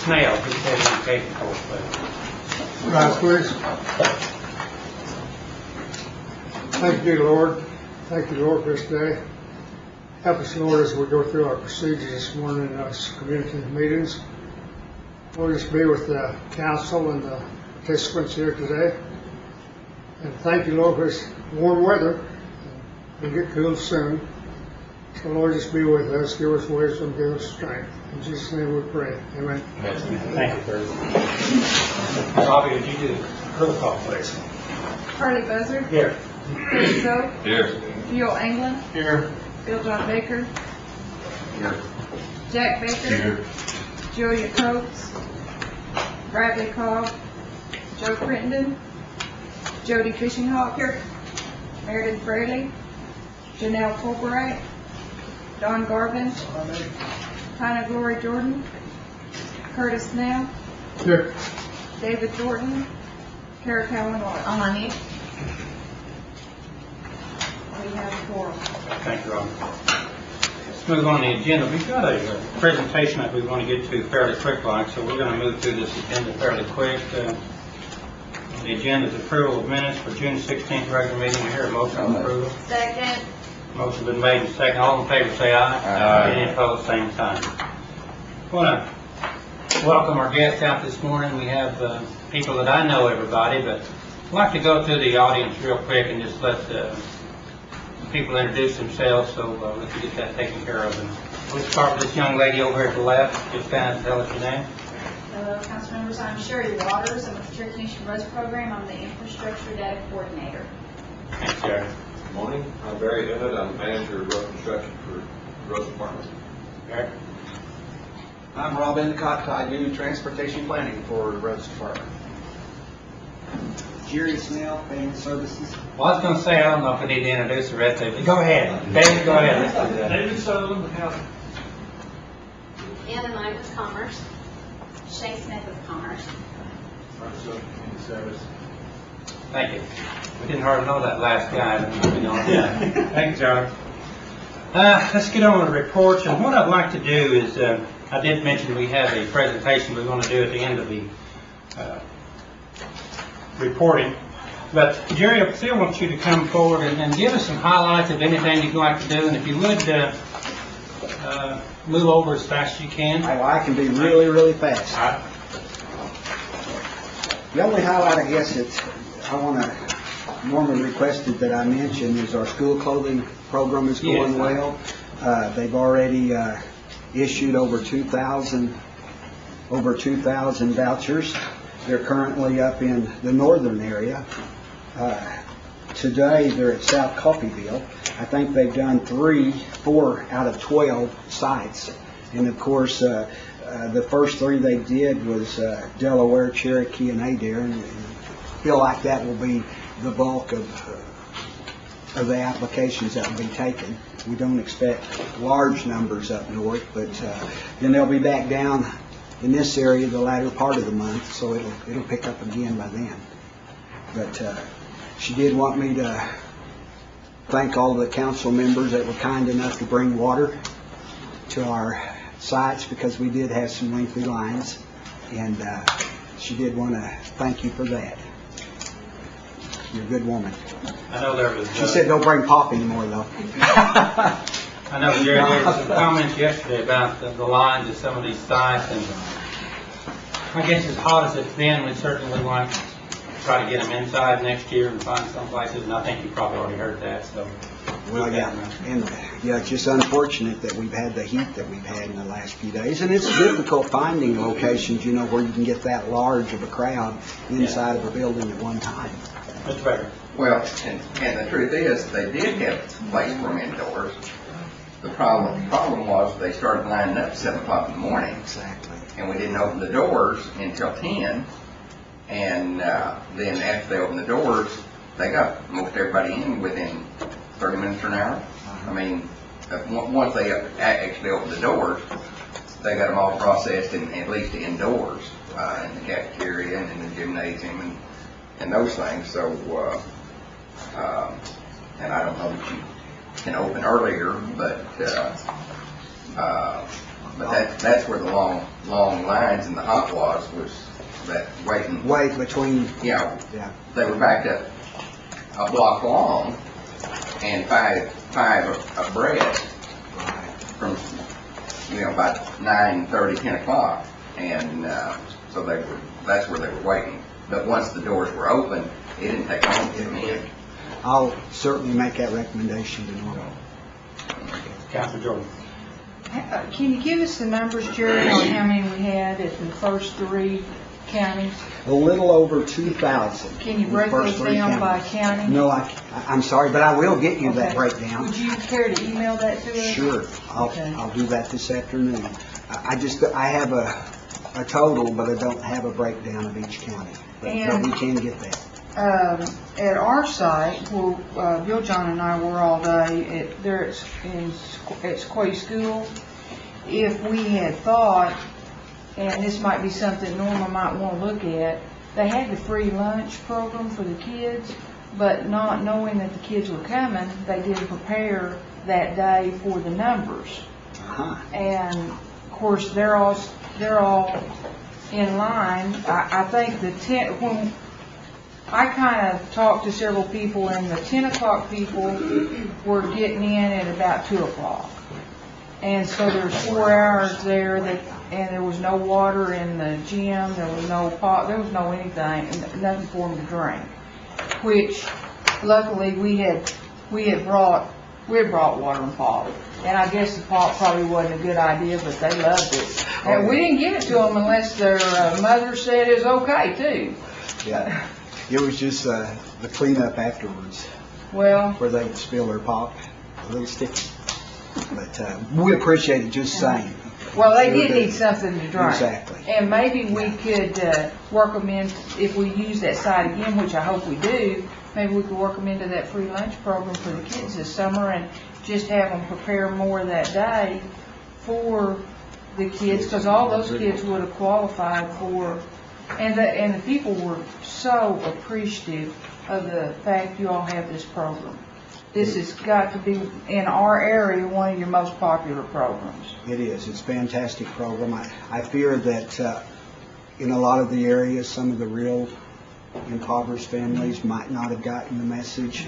Snell, who's head of education for us, please. Rise, please. Thank you, Lord. Thank you, Lord, for this day. Help us, Lord, as we go through our procedures this morning in our community meetings. Lord, just be with the council and the participants here today. And thank you, Lord, for this warm weather. It'll get cool soon. So, Lord, just be with us. Give us wisdom, give us strength. In Jesus' name we pray. Amen. Thank you, Bruce. Robbie, would you do roll call, please? Harley Buzzard. Here. Chris Zoe. Here. Gil Anglin. Here. Bill John Baker. Here. Jack Baker. Here. Julia Coates. Bradley Cobb. Joe Crittenden. Jody Fishinghawk. Here. Meredith Braley. Janelle Fulbright. Don Garvin. Hannah Glory Jordan. Curtis Snell. Here. David Jordan. Kara Cowan Watt. On it. We have a quorum. Thank you, Robbie. Let's move on to the agenda. We've got a presentation that we want to get to fairly quick, like, so we're going to move through this agenda fairly quick. The agenda is approval of minutes for June 16th regular meeting. I hear a motion on approval. Second. Motion been made and second. All in favor say aye. Aye. Any opposed, same sign. I want to welcome our guests out this morning. We have people that I know everybody, but I'd like to go through the audience real quick and just let people introduce themselves so we can get that taken care of. And we'll start with this young lady over here at the left. Just stand and tell us your name. Hello, council members. I'm Sherry Waters. I'm with the Cherokee Nation Roads Program. I'm the Infrastructure Data Coordinator. Thanks, Jerry. Good morning. I'm Barry Emmett. I'm manager of road construction for the roads department. Eric. I'm Rob Endicott. I do transportation planning for the roads department. Jerry Snell, Family Services. Well, I was going to say, I don't know if I need to introduce the rest of you. Go ahead. David, go ahead. Let's do that. David Sutherland, County. Ann and I with Commerce. Shay Smith with Commerce. Thank you. We didn't hardly know that last guy. Thank you, Charlie. Let's get on with the reports. And what I'd like to do is, I did mention we have a presentation we're going to do at the end of the reporting. But Jerry, I still want you to come forward and give us some highlights of anything you'd like to do. And if you would, move over as fast as you can. I can be really, really fast. All right. The only highlight, I guess, that I want to normally requested that I mention is our school clothing program is going Yes. well. They've already issued over 2,000 vouchers. They're currently up in the northern area. Today they're at South Coffeyville. I think they've done 4 out of 12 sites. And of course, the first 3 they did was Delaware, Cherokee, and Adair. And feel like that will be the bulk of the applications that will be taken. We don't expect large numbers up north, but then they'll be back down in this area the latter part of the month, so it'll pick up again by then. But she did want me to thank all the council members that were kind enough to bring water to our sites, because we did have some lengthy lines, and she did want to thank you for that. You're a good woman. I know there was... She said don't bring pop anymore, though. I know, Jerry, there were some comments yesterday about the lines of some of these sites, and I guess as hot as it's been, we certainly want to try to get them inside next year and find some places, and I think you probably already heard that, so... Well, yeah, and it's just unfortunate that we've had the heat that we've had in the last few days, and it's difficult finding locations, you know, where you can get that large of a crowd inside of a building at one time. Mr. Baker. Well, and the truth is, they did have a place for them indoors. The problem was they started lining up at 7 o'clock in the morning. Exactly. And we didn't open the doors until 10. And then after they opened the doors, they got most everybody in within 30 minutes or an hour. I mean, once they actually opened the doors, they got them all processed and at least indoors, in the cafeteria and in the gymnasium and those things. So, and I don't know that you can open earlier, but But that's where the long lines in the hot was that waiting. Wait between, Yeah, yeah. they were backed up a block long and five abreast from, about 9:30, 10 o'clock. And so that's where they were waiting. But once the doors were open, it didn't take long to get them in. I'll certainly make that recommendation to Norma. Councilor Jordan. Can you give us the numbers, Jerry, on how many we had at the first 3 counties? A little over 2,000. Can you in the break first those 3 down by counties. county? No, I'm sorry, but I will get you that Okay. breakdown. Would you care to email that to us? Sure, Okay. I'll do that this afternoon. I have a total, but I don't have a breakdown of each county. But we can get that. At our site, where Bill, John, and I were all day, at Sequoia School, if we had thought, and this might be something Norma might want to look at, they had the free lunch program for the kids, but not knowing that the kids were coming, they didn't prepare that day for the numbers. Uh-huh. And of course, they're all in line. I think when I kind of talked to several people, and the 10 o'clock people were getting in at about 2 o'clock. And so there's 4 hours there and there was no water in the gym, there was no pot, there was no anything, nothing for them to drink. Which, luckily, we had brought water and pop. And I guess the pop probably wasn't a good idea, but they loved it. And we didn't give it to them unless their mother said it was okay, too. Yeah. It was just the cleanup afterwards, Well, where they would spill their pop, a little sticky. But we appreciate it just saying. well, they did need something to drink. Exactly. And maybe we could work them in, if we use that site again, which I hope we do, maybe we could work them into that free lunch program for the kids this summer and just have them prepare more that day for the kids, because all those kids would have qualified for, and the people were so appreciative of the fact you all have this program. This has got to be, in our area, one of your most popular programs. It is. It's a fantastic program. I fear that in a lot of the areas, some of the real impoverished families might not have gotten the message.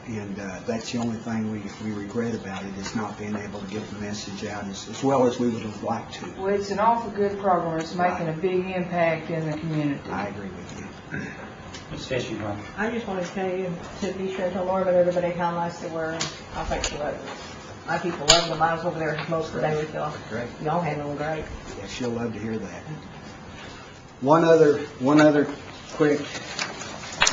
And that's the only thing we regret about it, is not being able to get the message out as well as we would have liked to. Well, it's an awful good program. It's making a big impact in the community. I agree with you. Ms. Fisher, go ahead. I just want to tell you to be sure to tell Laura and everybody how nice they were. I think she loved it. My people love them. I was over there most of the day with y'all. Great. Y'all handled them great. Yeah, she'll love to hear that. One other quick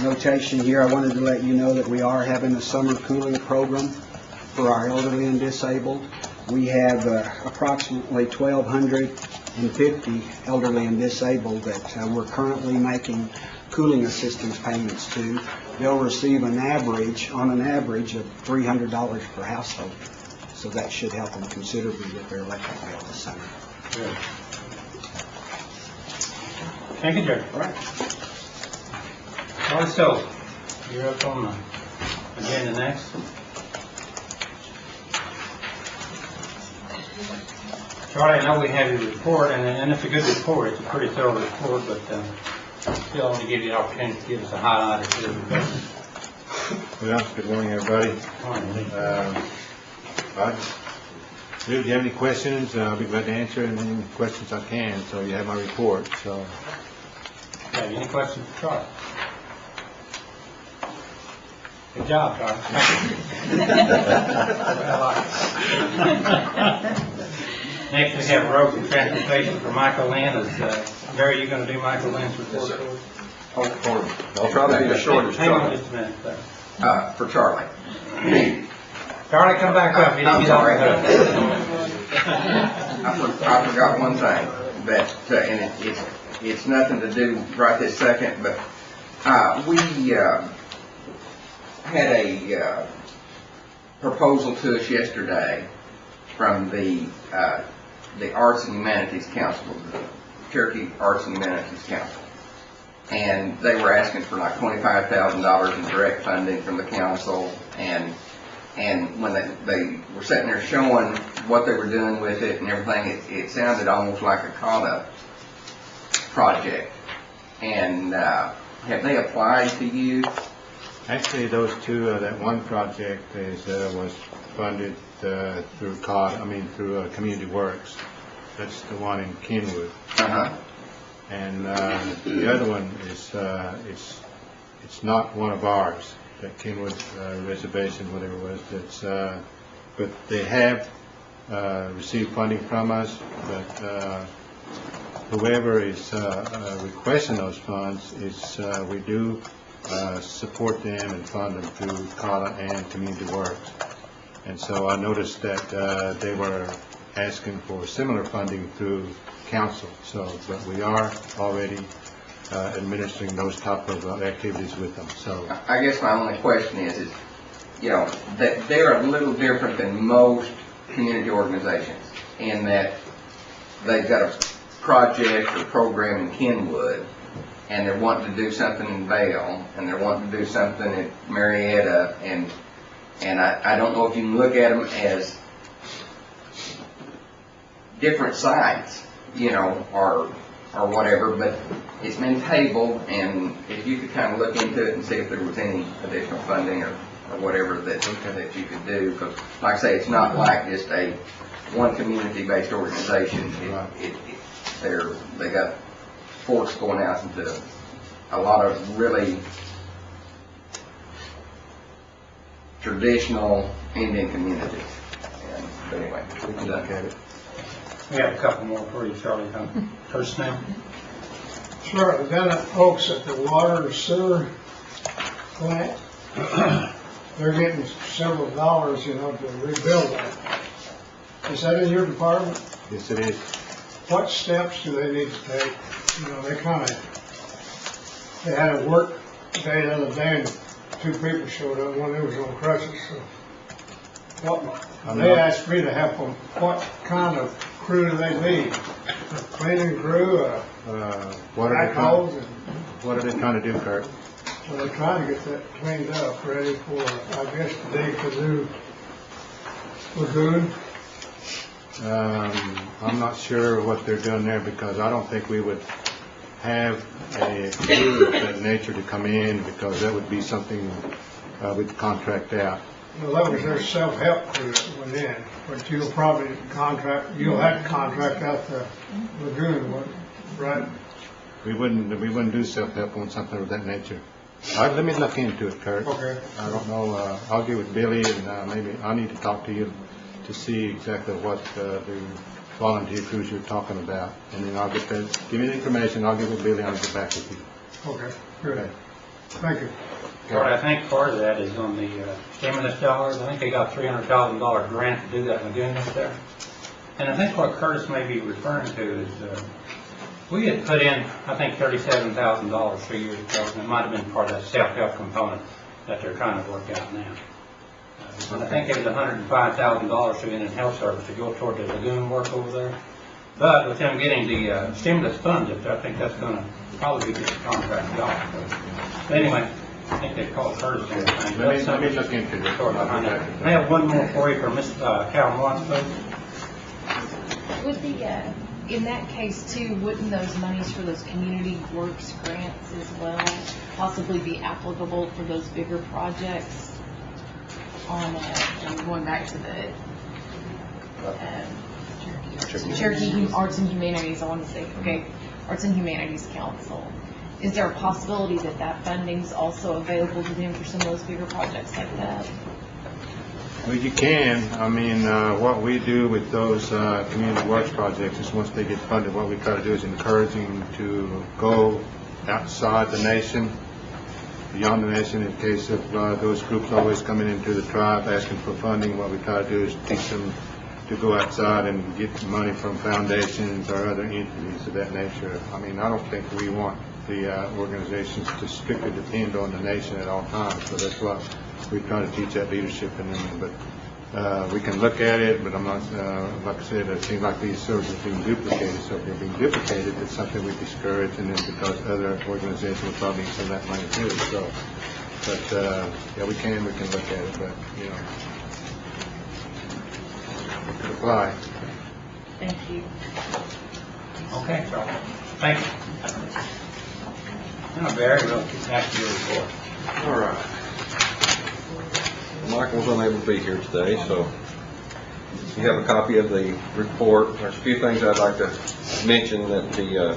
notation here. I wanted to let you know that we are having a summer cooling program for our elderly and disabled. We have approximately 1,250 elderly and disabled that we're currently making cooling assistance payments to. They'll receive on an average of $300 per household. So that should help them considerably with their electric bill this summer. Good. Thank you, Jerry. All right. Charlie Stowe, you're up on the agenda next. Charlie, I know we have your report, and it's a good report. It's a pretty thorough report, but still want to give you an opportunity to give us a highlight or two. Well, good morning, everybody. If you have any questions, I'll be glad to answer any questions I can. So you have my report. So, Okay, any questions for Charlie? Good job, Charlie. Next, we have roads and transportation for Michael Lynn. Barry, you going to do Michael Lynn's report? Yes, sir. I'll try to be as short as Hang on Charlie. just a minute, sir. For Charlie. Charlie, come back up. You didn't I'm get on sorry. the I forgot one thing, that, and it's nothing to do right this second, but we had a proposal to us yesterday from the Arts and Humanities Council, the Cherokee Arts and Humanities Council. And they were asking for like $25,000 in direct funding from the council, and And when they were sitting there showing what they were doing with it and everything, it sounded almost like a CAUTA project. And have they applied to you? Actually, those two, that one project was funded through through Community Works. That's the one in Kenwood. Uh-huh. And the other one is it's not one of ours. That Kenwood reservation, whatever it was. That's but they have received funding from us. But whoever is requesting those funds is we do support them and fund them through CAUTA and Community Works. And so I noticed that they were asking for similar funding through council. So, but we are already administering those type of activities with them. So I guess my only question is, you know, that they're a little different than most community organizations in that they've got a project or program in Kenwood, and they're wanting to do something in Vail, and they're wanting to do something at Marietta, and I don't know if you can look at them as different sites, you know, or whatever, but it's been tabled, and if you could kind of look into it and see if there was any additional funding or whatever that you could do, because like I say, it's not like just a one community-based organization. They got forks going out into a lot of really traditional Indian communities. But anyway, we can look at it. We have a couple more for you, Charlie. First name? Sure, the Bennett folks at the water and sewer plant, they're getting several dollars, you know, to rebuild that. Is that in your department? yes, it is. What steps do they need to take? You know, they had a work day the other day and two people showed up, one of them was on crutches, so. They asked me to help them. What kind of crew do they need? A cleaning crew, What are they trying to do, Kurt? well, they're trying to get that cleaned up, ready for, I guess, the dig the new lagoon. I'm not sure what they're doing there because I don't think we would have a crew of that nature to come in because that would be something we'd contract out. Well, that was their self-help crew that went in, but you'll have to contract out the lagoon, right? We wouldn't do self-help on something of that nature. Let me look into it, Kurt. Okay. I don't know. I'll get with Billy and maybe I need to talk to you to see exactly what the volunteer crews you're talking about, and then I'll get that. Give me the information. I'll get with Billy and I'll get back with you. Okay, good. Thank you. Part, I think part of that is on the stimulus dollars. I think they got $300,000 grant to do that lagoon up there. And I think what Curtis may be referring to is we had put in, I think, $37,000 3 years ago, and it might have been part of that self-help component that they're trying to work out now. And I think it was $105,000 through Indian Health Service to go toward the lagoon work over there. But with them getting the stimulus funds, I think that's going to probably be just a contract job. But anyway, I think they called Curtis and everything. Let me look into it. I have one more for you from Ms. Cal Watts, folks. Would the, in that case too, wouldn't those monies for those community works grants as well possibly be applicable for those bigger projects on, I'm going back to the Cherokee Arts and Humanities, I want to say, okay, Arts and Humanities Council. Is there a possibility that that funding's also available to them for some of those bigger projects like that? Well, you can. I mean, what we do with those community works projects is once they get funded, what we try to do is encourage them to go outside the nation, beyond the nation, in case of those groups always coming into the tribe asking for funding. What we try to do is teach them to go outside and get money from foundations or other entities of that nature. I mean, I don't think we want the organizations to strictly depend on the nation at all times, so that's what we try to teach that leadership in them. But we can look at it, but I'm not, like I said, it seems like these services are being duplicated, so if they're being duplicated, it's something we discourage, and then because other organizations will probably need some of that money too, so, but, yeah, we can look at it, but, you know, Aye. Thank you. Okay, Charles. Thank you. Now, Barry, we'll get back to your report. All right. Michael's unable to be here today, so you have a copy of the report. There's a few things I'd like to mention. That the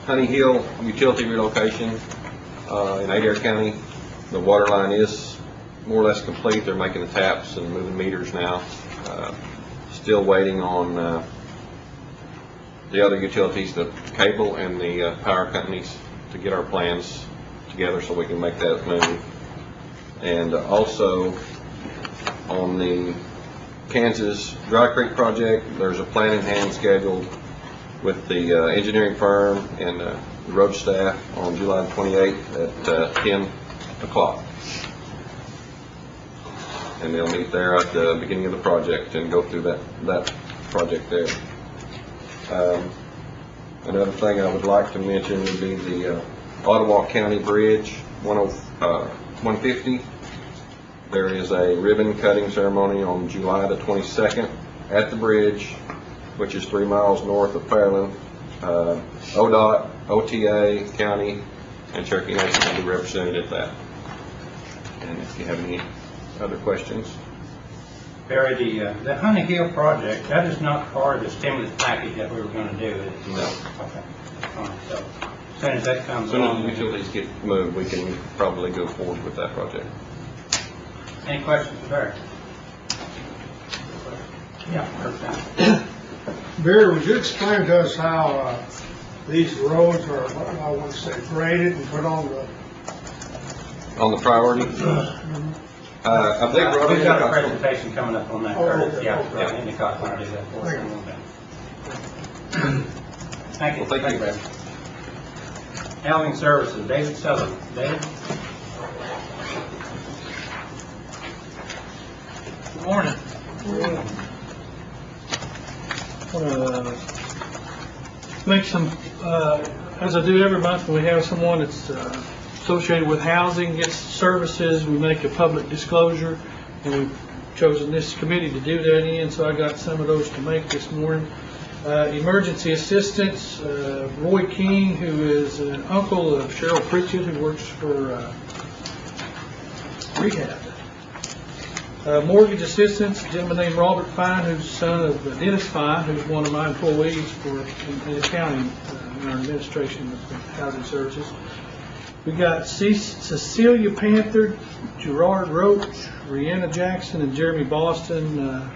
Honey Hill utility relocation in Adair County, the water line is more or less complete. They're making the taps and moving meters now. Still waiting on the other utilities, the cable and the power companies, to get our plans together so we can make that move. And also on the Kansas Dry Creek project, there's a plan in hand scheduled with the engineering firm and the road staff on July 28th at 10 o'clock. And they'll meet there at the beginning of the project and go through that project there. Another thing I would like to mention would be the Ottawa County Bridge 150. There is a ribbon cutting ceremony on July the 22nd at the bridge, which is 3 miles north of Fairland. ODOT, OTA, County, and Cherokee Nation will be represented at that. And if you have any other questions. Barry, the Honey Hill project, that is not part of the stimulus package that we were going to do, is it? No. Okay. All right, so as soon as that comes As soon as along. the utilities get moved, we can probably go forward with that project. Any questions for Barry? Yeah, first time. Barry, would you explain to us how these roads are, I want to say, graded and put on the... On the priority, I think Robbie We've got a presentation coming up on that. Okay. Yeah, Okay. right, Andy Cox will do that for us in a little bit. Thank you. Well, thank you. Barry. Housing Services, David Sullivan. David? Good morning. Make some, as I do every month, when we have someone that's associated with housing, gets services, we make a public disclosure, and we've chosen this committee to do that in, so I got some of those to make this morning. Emergency assistance, Roy King, who is an uncle of Cheryl Pritchett, who works for rehab. Mortgage assistance, a gentleman named Robert Fine, who's the son of Dennis Fine, who's one of my employees in accounting in our administration of housing services. We got Cecilia Panther, Gerard Roach, Rihanna Jackson, and Jeremy Boston.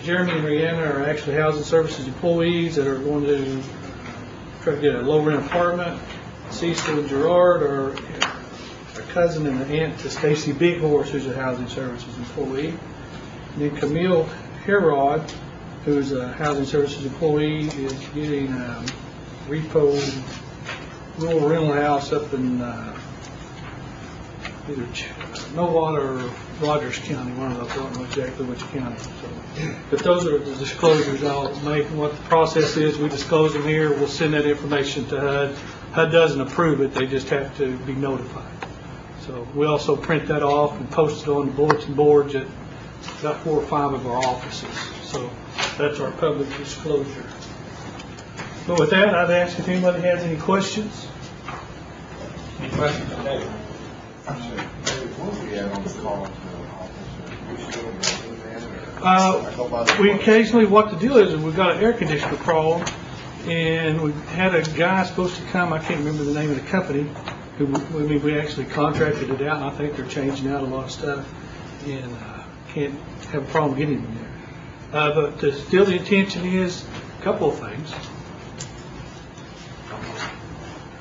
Jeremy and Rihanna are actually housing services employees that are going to try to get a low-rent apartment. Cecil and Gerard are a cousin and an aunt to Stacy Big Horse, who's a housing services employee. And then Camille Herod, who's a housing services employee, is getting a repo rural rental house up in either Nowater or Rogers County, one of those. I don't know exactly which county. So, but those are the disclosures I'll make. And what the process is, we disclose them here. We'll send that information to HUD. HUD doesn't approve it. They just have to be notified. So we also print that off and post it on the bulletin boards at about 4 or 5 of our offices. So that's our public disclosure. But with that, I'd ask if anybody has any questions. Any questions for David? We occasionally, what the deal is we've got an air conditioner problem, and we had a guy supposed to come, I can't remember the name of the company, who, we actually contracted it out, and I think they're changing out a lot of stuff, and can't have a problem getting them there. But still the intention is a couple of things.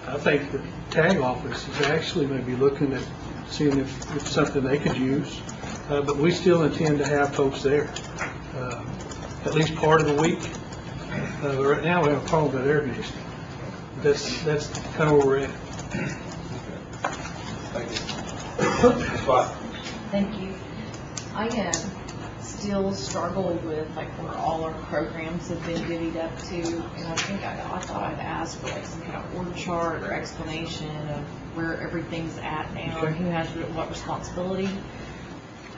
I think the tag office is actually maybe looking at seeing if it's something they could use, but we still intend to have folks there at least part of the week. Right now we have a problem with air conditioning. That's kind of where we're at. Thank you. I still struggle with like where all our programs have been divvied up to, and I think I thought I'd ask for like some kind of org chart or explanation of where everything's at now and who has what responsibility.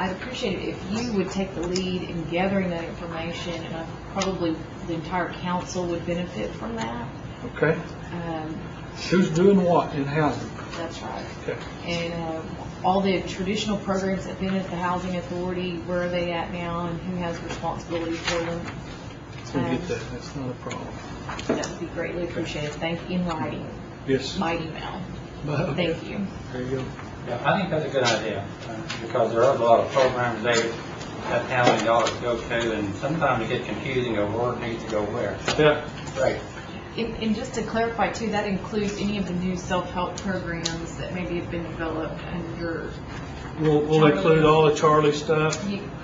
I'd appreciate it if you would take the lead in gathering that information, and probably the entire council would benefit from that. Okay. Um, Who's doing what in housing? That's right. Okay. And all the traditional programs that have been at the Housing Authority, where are they at now, and who has responsibility for them? We'll get that. That's not a problem. That would be greatly appreciated. Thank you, in writing, Yes. by email. Okay. Thank you. There you go. Yeah, I think that's a good idea, because there are a lot of programs that housing dollars go to, and sometimes it gets confusing of where it needs to go where. Yeah. Right. And just to clarify too, that includes any of the new self-help programs that maybe have been developed under. We'll include all the Charlie stuff.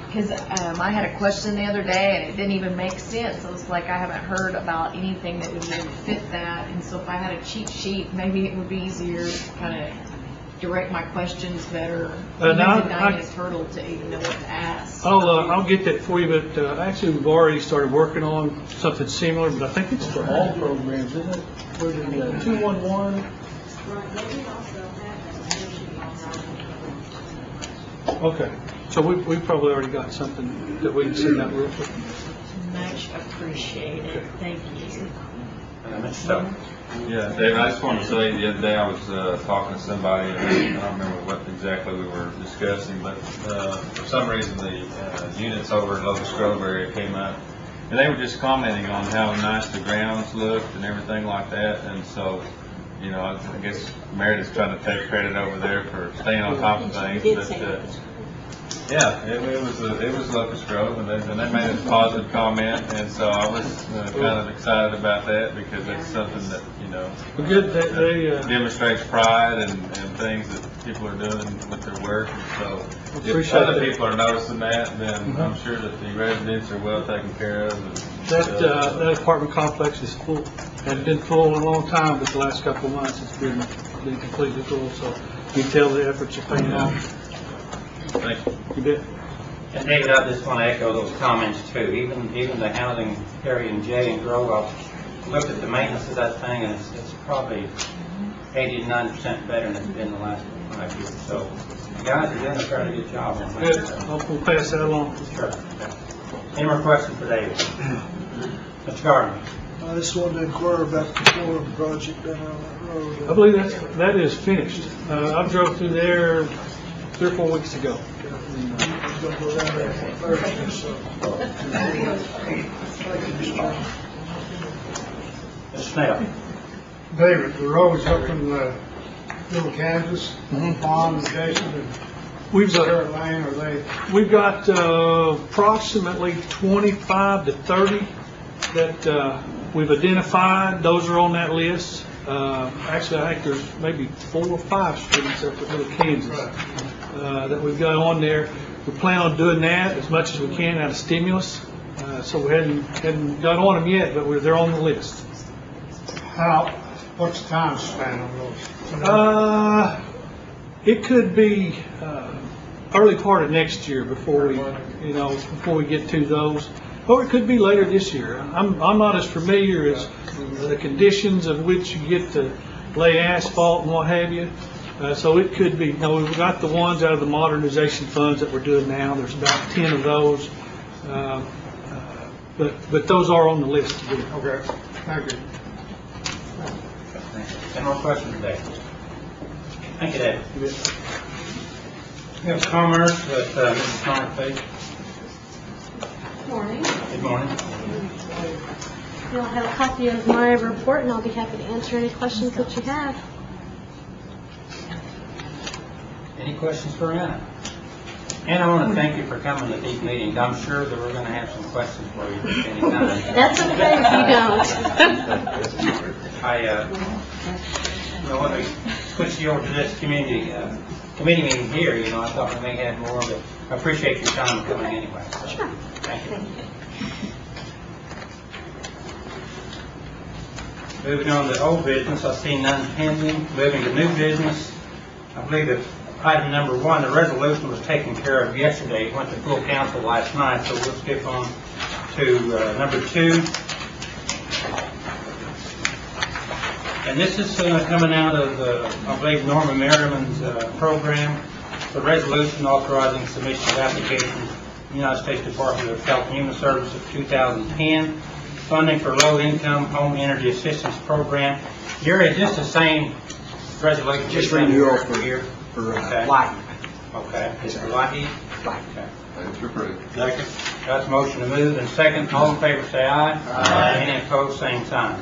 Because I had a question the other day and it didn't even make sense. I was like, I haven't heard about anything that would even fit that. And so if I had a cheat sheet, maybe it would be easier to kind of direct my questions better. Even Diana's hurdle to even know what to ask. I'll get that for you, but actually we've already started working on something similar, but I think it's for all programs, isn't it? For the 211. Okay, so we probably already got something that we can send out real quick. Much appreciated. Thank you. Yeah, Dave, I just wanted to say the other day I was talking to somebody, and I don't remember what exactly we were discussing, but for some reason the units over in Locust Grove area came up, and they were just commenting on how nice the grounds looked and everything like that, and so, you know, I guess Meredith's trying to take credit over there for staying on top of things, but yeah, it was Locust Grove, and they made a positive comment, and so I was kind of excited about that, because it's something that, you know, demonstrates pride and things that people are doing with their work, and so if other people are noticing that, then I'm sure that the residents are well taken care of. And, that apartment complex is full. Hadn't been full in a long time, but the last couple of months it's been completely full, so you can tell the efforts are paying off. Thank you. You bet. And David, I just want to echo those comments too. Even the housing area in J and Grove, I've looked at the maintenance of that thing, and it's probably 80 to 90% better than it's been the last 5 years. So the guys are doing a fairly good job on that. Good. We'll pass that along. Sure. Any more questions for David? Mr. Gardner. I just wanted to inquire about the Forum project down on that road. I believe that is finished. I drove through there 3 or 4 weeks ago. It's going to go down there on Thursday, so. Mr. Snell. David, the roads up in Little Kansas, Pond, and Jason, and Carrot Lane, are they? We've got approximately 25 to 30 that we've identified. Those are on that list. Actually, I think there's maybe 4 or 5 streets up at Little Kansas that we've got on there. We plan on doing that as much as we can out of stimulus. So we hadn't got on them yet, but they're on the list. What's the time span on those? It could be early part of next year before we get to those, or it could be later this year. I'm not as familiar as the conditions of which you get to lay asphalt and what have you. So it could be. We've got the ones out of the modernization funds that we're doing now. There's about 10 of those, but those are on the list. Okay, thank you. Any more questions today? Thank you, David. We have commerce with Mrs. Connor, please. Morning. Good morning. You'll have a copy of my report, and I'll be happy to answer any questions that you have. Any questions for Anna? And I want to thank you for coming to these meetings. I'm sure that we're going to have some questions for you at any time. That's okay if you don't. When we switched you over to this committee meeting here, I thought we may have more, but I appreciate your time coming anyway. So, Sure. thank you. Moving on to old business, I see none pending. Moving to new business, I believe that item number 1, the resolution was taken care of yesterday. It went to full council last night, so we'll skip on to number 2. And this is coming out of, I believe, Norma Merriman's program. a resolution authorizing submission of application to the United States Department of Health and Human Services for 2010, funding for low-income home energy assistance program. Jerry, is this the same resolution? Just renewal for here? For Okay. light. Okay, is it light heat? Light. Okay. Move to approve. Second. Got a motion to move and second. All in favor say aye. Aye. Any opposed, same sign.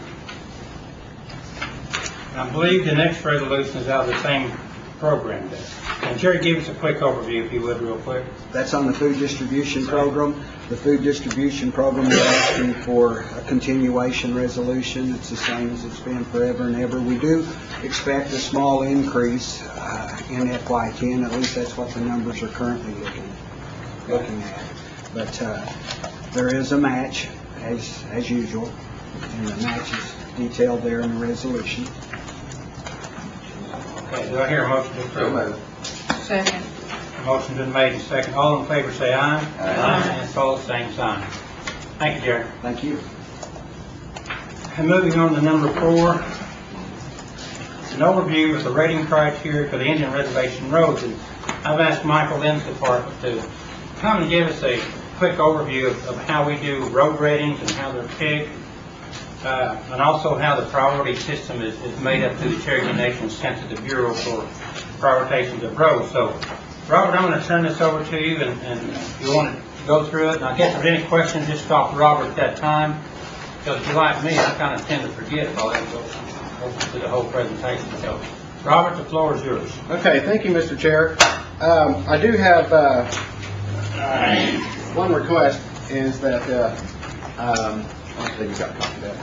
I believe the next resolution is out of the same program there. And Jerry, give us a quick overview, if you would, real quick. That's on the food distribution program. The food distribution program is asking for a continuation resolution. It's the same as it's been forever and ever. We do expect a small increase in FY10. At least that's what the numbers are currently looking at. But there is a match, as usual, and the match is detailed there in the resolution. Okay, do I hear a motion to So approve? moved. Second. Motion been made and second. All in favor say aye. Aye. And opposed, same sign. Thank you, Jerry. Thank you. And moving on to number 4, an overview of the rating criteria for the Indian Reservation roads. And I've asked Michael Lynn's department to come and give us a quick overview of how we do road ratings and how they're picked, and also how the priority system is made up through the Cherokee Nation sent to the Bureau for prioritizations of roads. So, Robert, I'm going to turn this over to you, and if you want to go through it, and I guess if there's any questions, just stop Robert at that time. Because if you're like me, I kind of tend to forget if I go through the whole presentation. So, Robert, the floor is yours. Okay, thank you, Mr. Chair. I do have one request, is that I think you got a copy of that.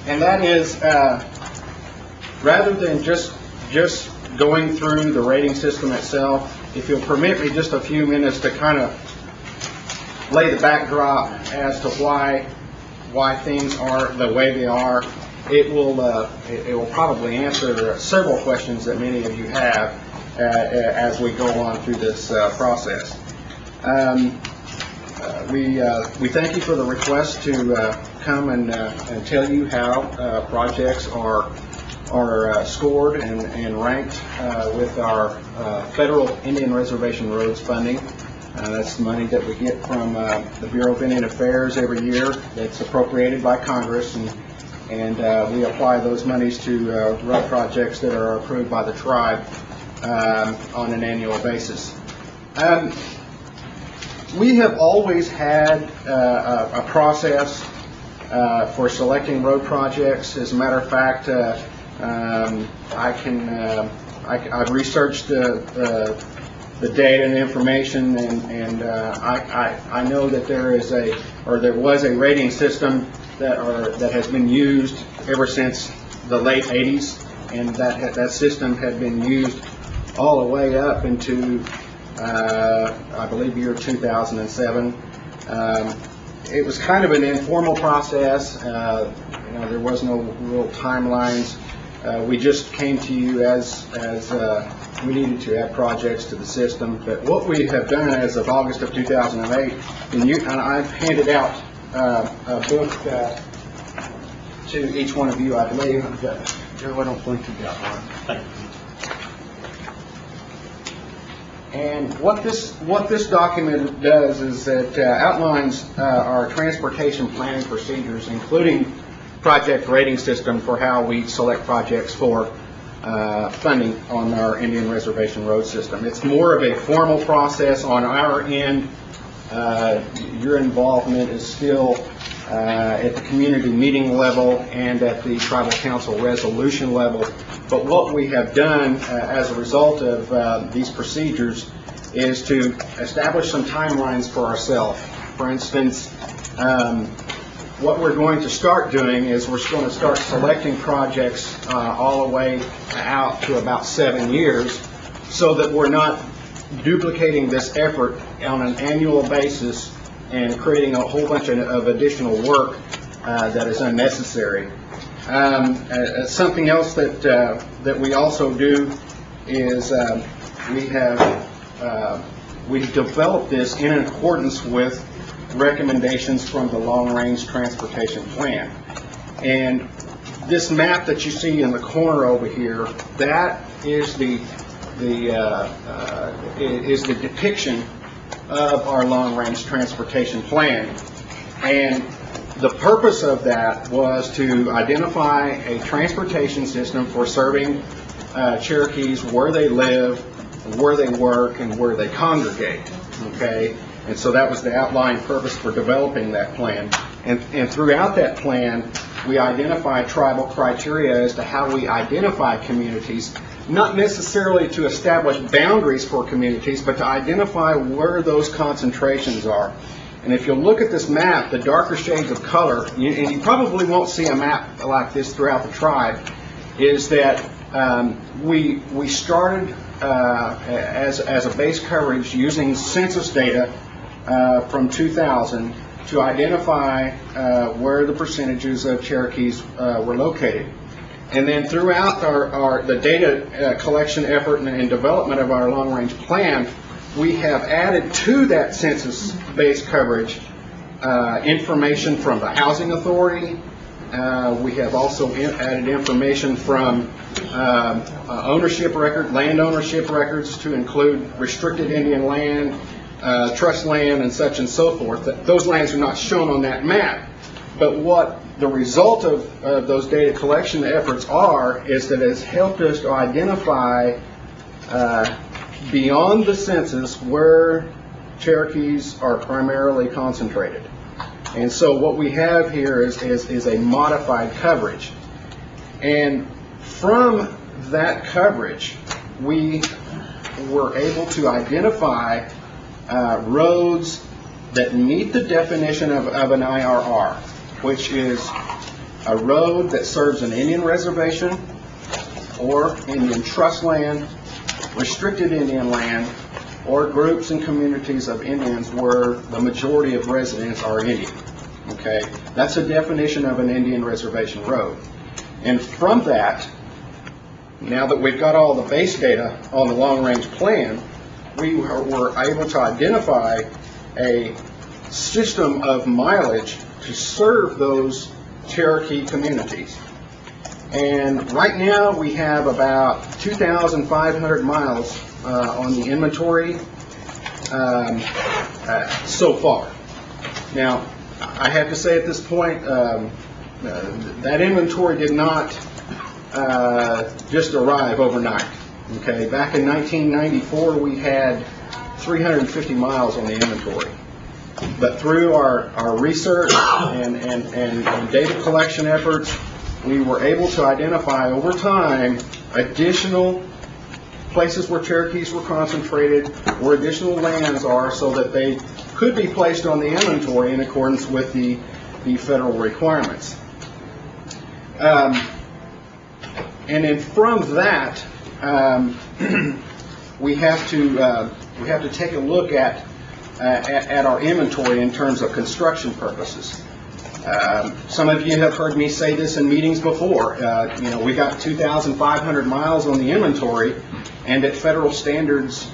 And that is, rather than just going through the rating system itself, if you'll permit me just a few minutes to kind of lay the backdrop as to why things are the way they are, it will probably answer several questions that many of you have as we go on through this process. We thank you for the request to come and tell you how projects are scored and ranked with our federal Indian Reservation roads funding. That's the money that we get from the Bureau of Indian Affairs every year. That's appropriated by Congress, and we apply those monies to road projects that are approved by the tribe on an annual basis. We have always had a process for selecting road projects. As a matter of fact, I've researched the data and information, and I know that there was a rating system that has been used ever since the late 80s, and that system had been used all the way up into I believe year 2007. It was kind of an informal process. There was no real timelines. We just came to you as we needed to add projects to the system. But what we have done as of August of 2008, and I've handed out a book to each one of you, I believe. Joe, I don't think you got one. Thank you. And what this document does is that outlines our transportation planning procedures, including project rating system for how we select projects for funding on our Indian Reservation road system. It's more of a formal process on our end. Your involvement is still at the community meeting level and at the tribal council resolution level. But what we have done as a result of these procedures is to establish some timelines for ourselves. For instance, what we're going to start doing is we're going to start selecting projects all the way out to about 7 years, so that we're not duplicating this effort on an annual basis and creating a whole bunch of additional work that is unnecessary. Something else that we also do is we've developed this in accordance with recommendations from the Long Range Transportation Plan. And this map that you see in the corner over here, that is the the depiction of our long-range transportation plan. And the purpose of that was to identify a transportation system for serving Cherokees where they live, where they work, and where they congregate, okay? And so that was the outline purpose for developing that plan. And throughout that plan, we identified tribal criteria as to how we identify communities, not necessarily to establish boundaries for communities, but to identify where those concentrations are. And if you'll look at this map, the darker shades of color, and you probably won't see a map like this throughout the tribe, is that we started as a base coverage using census data from 2000 to identify where the percentages of Cherokees were located. And then throughout the data collection effort and development of our long-range plan, we have added to that census-based coverage information from the Housing Authority. We have also added information from ownership land ownership records to include restricted Indian land, trust land, and such and so forth. Those lands are not shown on that map. But what the result of those data collection efforts is that it's helped us to identify beyond the census where Cherokees are primarily concentrated. And so what we have here is a modified coverage. And from that coverage, we were able to identify roads that meet the definition of an IRR, which is a road that serves an Indian reservation or Indian trust land, restricted Indian land, or groups and communities of Indians where the majority of residents are Indian. Okay, that's a definition of an Indian reservation road. And from that, now that we've got all the base data on the long-range plan, we were able to identify a system of mileage to serve those Cherokee communities. And right now we have about 2,500 miles on the inventory so far. Now, I have to say at this point, that inventory did not just arrive overnight. Okay, back in 1994 we had 350 miles on the inventory. But through our research and data collection efforts, we were able to identify over time additional places where Cherokees were concentrated, where additional lands are, so that they could be placed on the inventory in accordance with the federal requirements. And then from that, we have to take a look at our inventory in terms of construction purposes. Some of you have heard me say this in meetings before. We got 2,500 miles on the inventory, and at federal standards,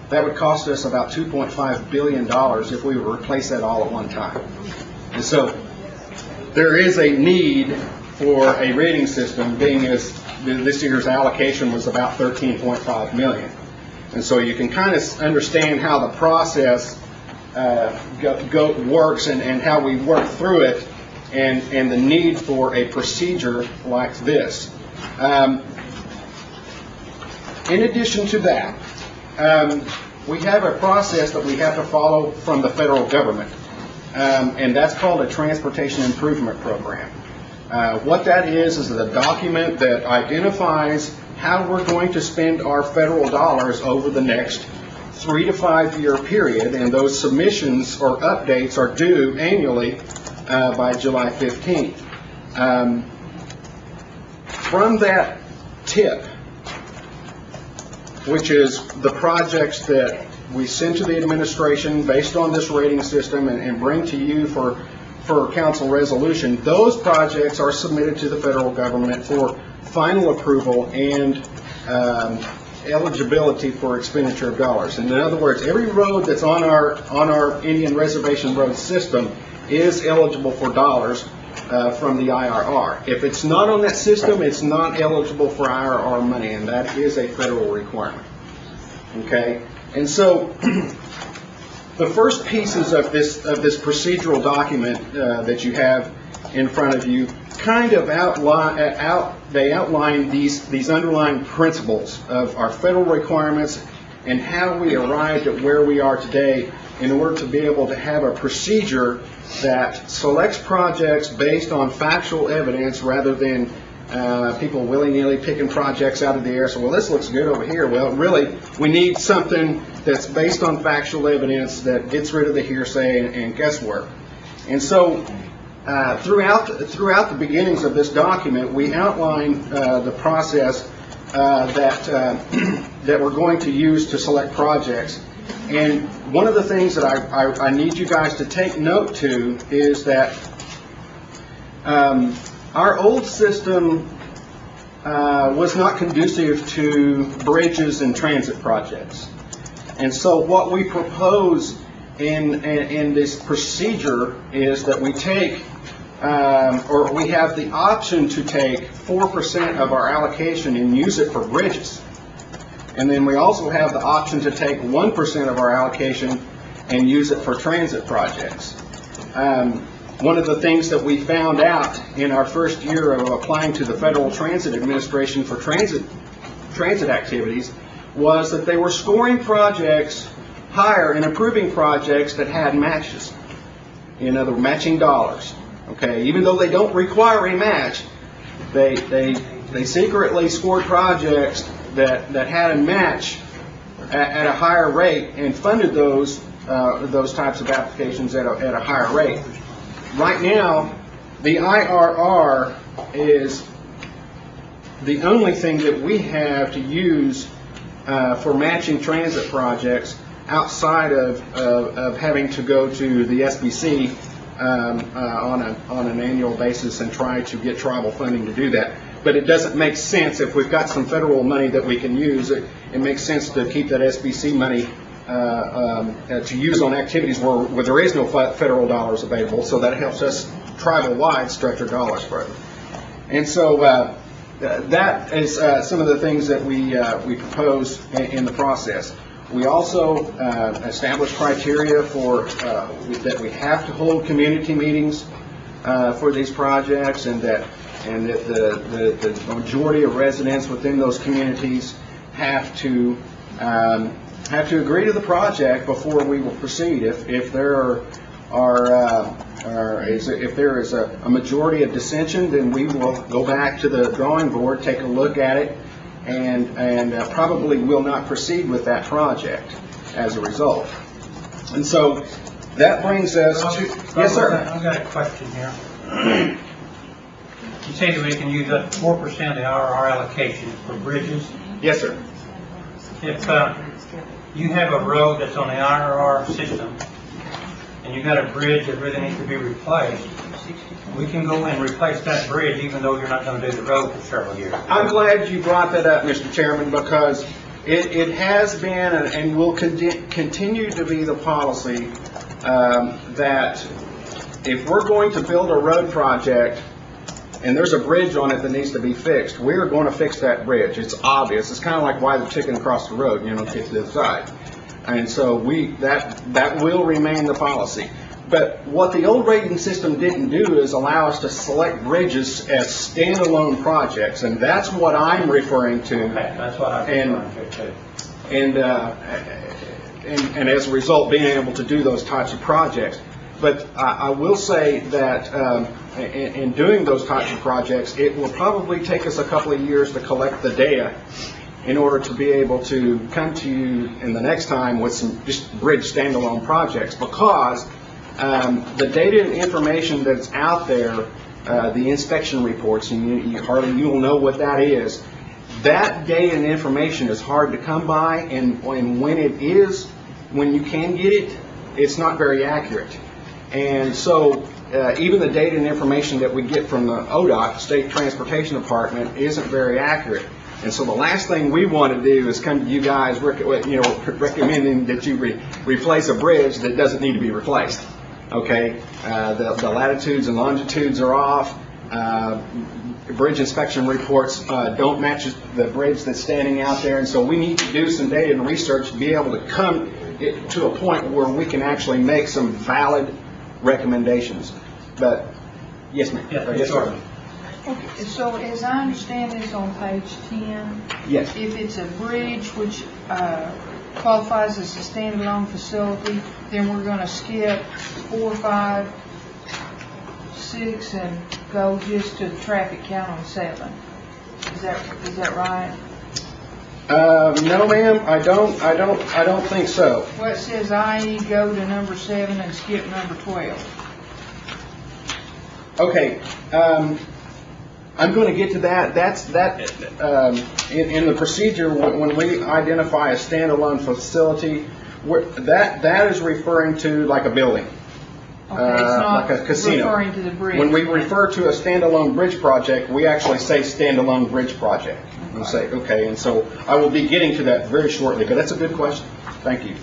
that would cost us about $2.5 billion if we were to replace that all at one time. And so there is a need for a rating system, being as this year's allocation was about $13.5 million. And so you can kind of understand how the process works and how we work through it, and the need for a procedure like this. In addition to that, we have a process that we have to follow from the federal government, and that's called a Transportation Improvement Program. What that is a document that identifies how we're going to spend our federal dollars over the next 3 to 5 year period, and those submissions or updates are due annually by July 15th. From that tip, which is the projects that we send to the administration based on this rating system and bring to you for council resolution, those projects are submitted to the federal government for final approval and eligibility for expenditure of dollars. And in other words, every road that's on our Indian Reservation road system is eligible for dollars from the IRR. If it's not on that system, it's not eligible for IRR money, and that is a federal requirement. Okay? And so the first pieces of this procedural document that you have in front of you kind of outline these underlying principles of our federal requirements and how we arrived at where we are today in order to be able to have a procedure that selects projects based on factual evidence rather than people willy-nilly picking projects out of the air. So, well, this looks good over here. Well, really, we need something that's based on factual evidence that gets rid of the hearsay and guesswork. And so, throughout the beginnings of this document, we outline the process that we're going to use to select projects. And one of the things that I need you guys to take note to is that our old system was not conducive to bridges and transit projects. And so what we propose in this procedure is that we take, or we have the option to take 4% of our allocation and use it for bridges. And then we also have the option to take 1% of our allocation and use it for transit projects. One of the things that we found out in our first year of applying to the Federal Transit Administration for transit activities was that they were scoring projects higher and approving projects that had matches, in other words, matching dollars. Okay, even though they don't require a match, they secretly scored projects that had a match at a higher rate and funded those types of applications at a higher rate. Right now, the IRR is the only thing that we have to use for matching transit projects outside of having to go to the SBC on an annual basis and try to get tribal funding to do that. But it doesn't make sense if we've got some federal money that we can use. It makes sense to keep that SBC money to use on activities where there is no federal dollars available, so that helps us tribal-wide stretch our dollars further. And so that is some of the things that we propose in the process. We also establish criteria for that we have to hold community meetings for these projects, and that the majority of residents within those communities have to agree to the project before we will proceed. If there is a majority of dissension, then we will go back to the drawing board, take a look at it, and probably will not proceed with that project as a result. And so that brings us to... Yes, sir. I've got a question here. You say that we can use up 4% of our allocation for bridges? Yes, sir. If you have a road that's on the IRR system, and you've got a bridge that really needs to be replaced, we can go and replace that bridge even though you're not going to do the road for several years. I'm glad you brought that up, Mr. Chairman, because it has been and will continue to be the policy that if we're going to build a road project and there's a bridge on it that needs to be fixed, we're going to fix that bridge. It's obvious. It's kind of like why the chicken across the road, get to the side. And so that will remain the policy. But what the old rating system didn't do is allow us to select bridges as standalone projects, and that's what I'm referring to. Okay, that's what I'm referring to too. And as a result, being able to do those types of projects. But I will say that in doing those types of projects, it will probably take us a couple of years to collect the data in order to be able to come to you in the next time with some just bridge standalone projects, because the data and information that's out there, the inspection reports, and Harley, you will know what that is. That data and information is hard to come by, and when you can get it, it's not very accurate. And so even the data and information that we get from the ODOT, State Transportation Department, isn't very accurate. And so the last thing we want to do is come to you guys, recommending that you replace a bridge that doesn't need to be replaced. Okay, the latitudes and longitudes are off. Bridge inspection reports don't match the bridge that's standing out there, and so we need to do some data and research to be able to come to a point where we can actually make some valid recommendations. But, yes, ma'am. Yes, sir. Okay, so as I understand this on page 10, Yes. if it's a bridge which qualifies as a standalone facility, then we're going to skip 4, 5, 6, and go just to the traffic count on 7. Is that right? No, ma'am, I don't think so. Well, it says i.e. go to number 7 and skip number 12. Okay, I'm going to get to that. In the procedure, when we identify a standalone facility, that is referring to like a building. Okay, it's not like a casino. referring to the bridge. When we refer to a standalone bridge project, we actually say standalone bridge project. We'll say, okay, and so I will be getting to that very shortly, but that's a good question. Thank you.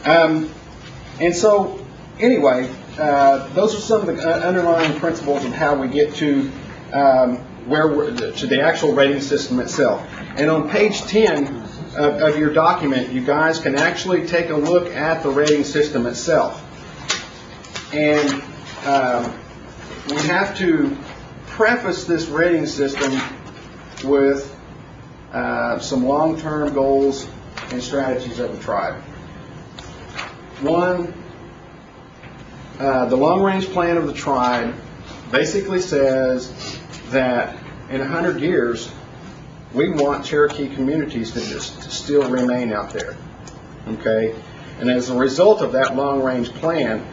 And so, anyway, those are some of the underlying principles of how we get to to the actual rating system itself. And on page 10 of your document, you guys can actually take a look at the rating system itself. And we have to preface this rating system with some long-term goals and strategies of the tribe. One, the long-range plan of the tribe basically says that in 100 years, we want Cherokee communities to just still remain out there. Okay? And as a result of that long-range plan,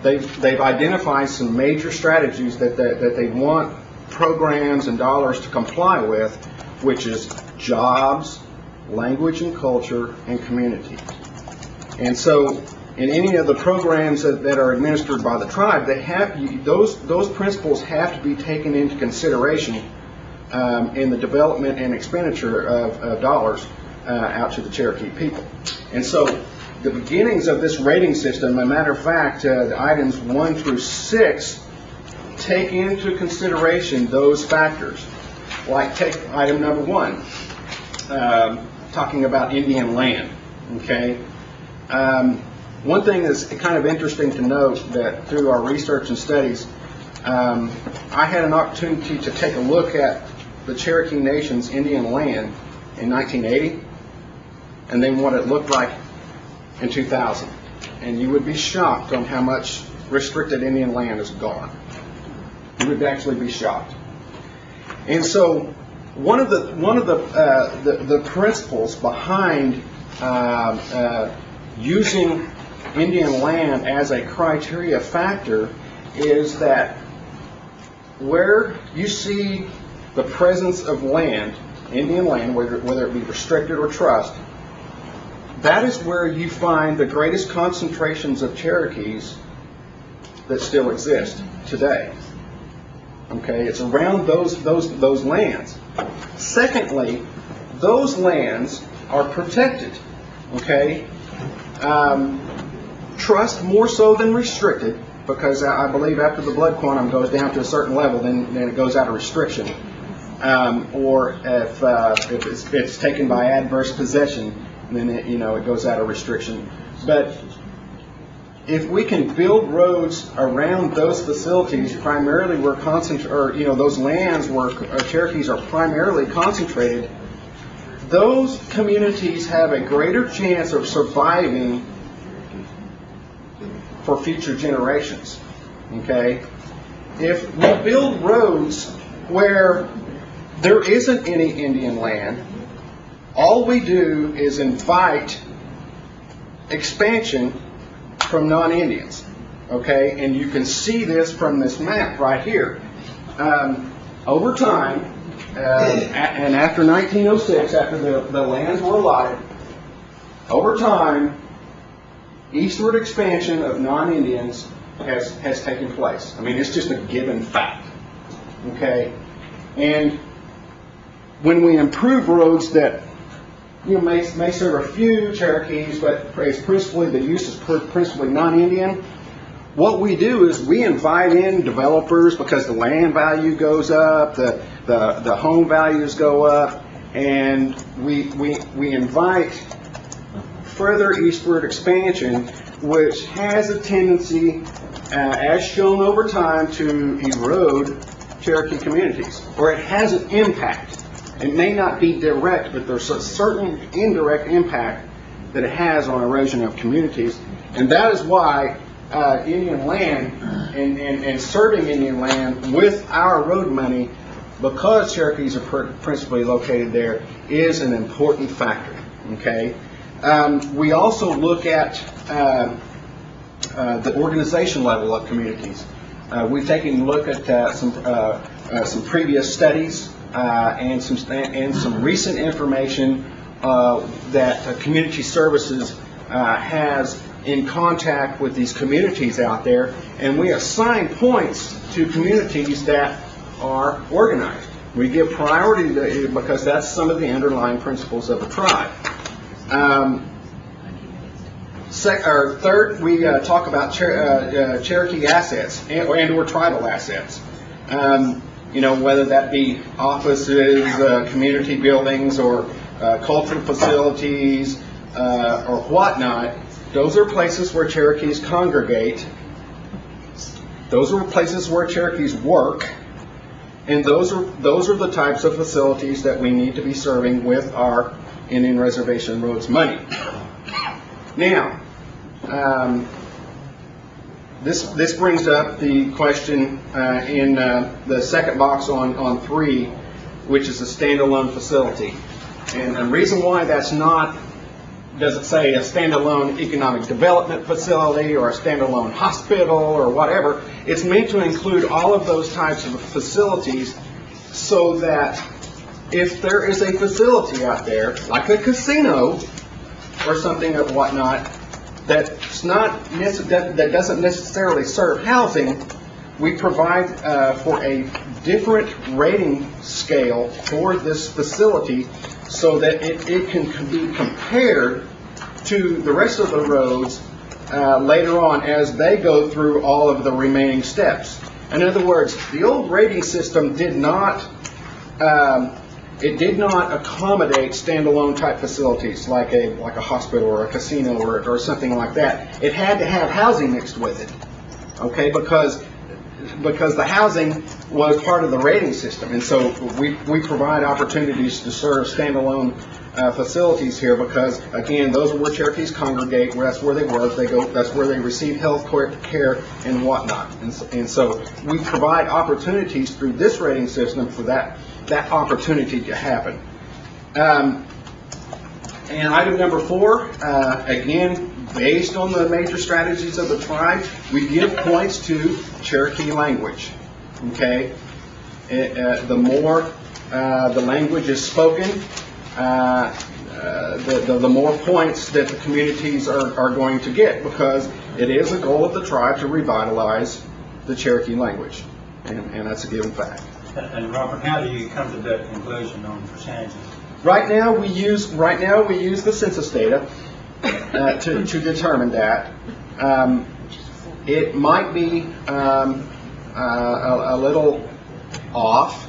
they've identified some major strategies that they want programs and dollars to comply with, which is jobs, language and culture, and community. And so in any of the programs that are administered by the tribe, they have those principles have to be taken into consideration in the development and expenditure of dollars out to the Cherokee people. And so the beginnings of this rating system, as a matter of fact, the items 1 through 6 take into consideration those factors. Like take item number 1, talking about Indian land. Okay. One thing that's kind of interesting to note that through our research and studies, I had an opportunity to take a look at the Cherokee Nation's Indian land in 1980, and then what it looked like in 2000. And you would be shocked on how much restricted Indian land is gone. You would actually be shocked. And so one of the principles behind using Indian land as a criteria factor is that where you see the presence of land, Indian land, whether it be restricted or trust, that is where you find the greatest concentrations of Cherokees that still exist today. Okay, it's around those lands. Secondly, those lands are protected. Okay, trust more so than restricted, because I believe after the blood quantum goes down to a certain level, then it goes out of restriction. Or if it's taken by adverse possession, then it goes out of restriction. But if we can build roads around those facilities, primarily where those lands where Cherokees are primarily concentrated, those communities have a greater chance of surviving for future generations. Okay? If we build roads where there isn't any Indian land, all we do is invite expansion from non-Indians. Okay? And you can see this from this map right here. Over time, and after 1906, after the lands were allotted, over time, eastward expansion of non-Indians has taken place. I mean, it's just a given fact. Okay? And when we improve roads that may serve a few Cherokees, but it's principally, the use is principally non-Indian, what we do is we invite in developers because the land value goes up, the home values go up, and we invite further eastward expansion, which has a tendency, as shown over time, to erode Cherokee communities, or it has an impact. It may not be direct, but there's a certain indirect impact that it has on erosion of communities, and that is why Indian land and serving Indian land with our road money, because Cherokees are principally located there, is an important factor. Okay. We also look at the organization level of communities. We've taken a look at some previous studies and some recent information that Community Services has in contact with these communities out there, and we assign points to communities that are organized. We give priority to, because that's some of the underlying principles of a tribe. Third, we talk about Cherokee assets and/or tribal assets. Whether that be offices, community buildings, or cultural facilities, or whatnot. Those are places where Cherokees congregate. Those are places where Cherokees work, and those are the types of facilities that we need to be serving with our Indian Reservation Roads money. Now, this brings up the question in the second box on 3, which is a standalone facility. And the reason why that's not, doesn't say a standalone economic development facility or a standalone hospital or whatever, it's meant to include all of those types of facilities so that if there is a facility out there, like a casino or something of whatnot, that doesn't necessarily serve housing, we provide for a different rating scale for this facility so that it can be compared to the rest of the roads later on as they go through all of the remaining steps. In other words, the old rating system did not accommodate standalone type facilities like a hospital or a casino or something like that. It had to have housing mixed with it, okay? Because the housing was part of the rating system, and so we provide opportunities to serve standalone facilities here because, again, those are where Cherokees congregate, that's where they work, that's where they receive health care and whatnot. And so we provide opportunities through this rating system for that opportunity to happen. And item number 4, again, based on the major strategies of the tribe, we give points to Cherokee language. Okay, the more the language is spoken, the more points that the communities are going to get, because it is a goal of the tribe to revitalize the Cherokee language, and that's a given fact. And Robert, how do you come to that conclusion on percentages? Right now we use the census data to determine that. It might be a little off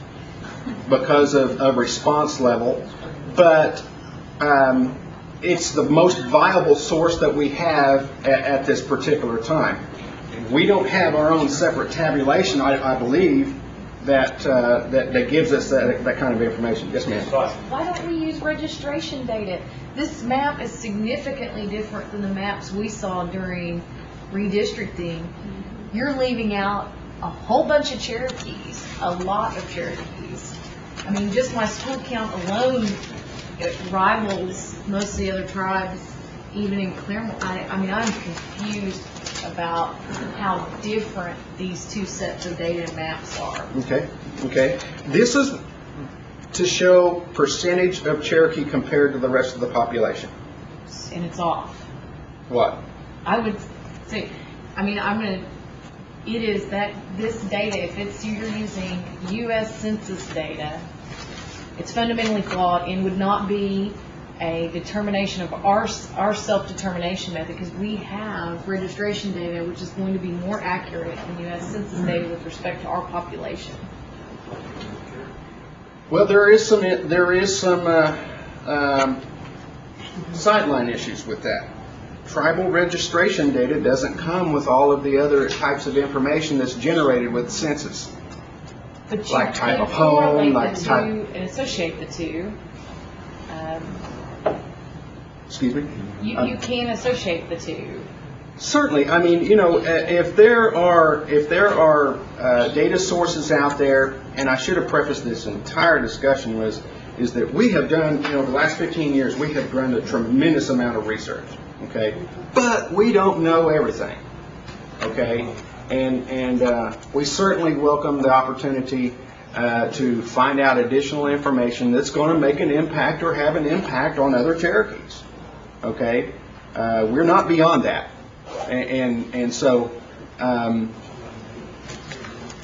because of response level, but it's the most viable source that we have at this particular time. We don't have our own separate tabulation, I believe, that gives us that kind of information. Yes, ma'am. Why don't we use registration data? This map is significantly different than the maps we saw during redistricting. You're leaving out a whole bunch of Cherokees, a lot of Cherokees. I mean, just my school count alone, it rivals most of the other tribes, even in Claremont. I mean, I'm confused about how different these two sets of data and maps are. Okay. This is to show percentage of Cherokee compared to the rest of the population. And it's off. What? I would say, it is that this data, if you're using U.S. Census data, it's fundamentally flawed and would not be a determination of our self-determination method, because we have registration data which is going to be more accurate than U.S. Census data with respect to our population. Well, there is some sideline issues with that. Tribal registration data doesn't come with all of the other types of information that's generated with the census. But you Like type can of home, correlate like the type- two and associate the two. Excuse me? You can associate the two. Certainly. I mean, you know, if there are data sources out there, and I should have prefaced this entire discussion is that we have done, you know, the last 15 years, we have done a tremendous amount of research, okay? But we don't know everything, okay? And we certainly welcome the opportunity to find out additional information that's going to make an impact or have an impact on other Cherokees, okay? We're not beyond that. And so, I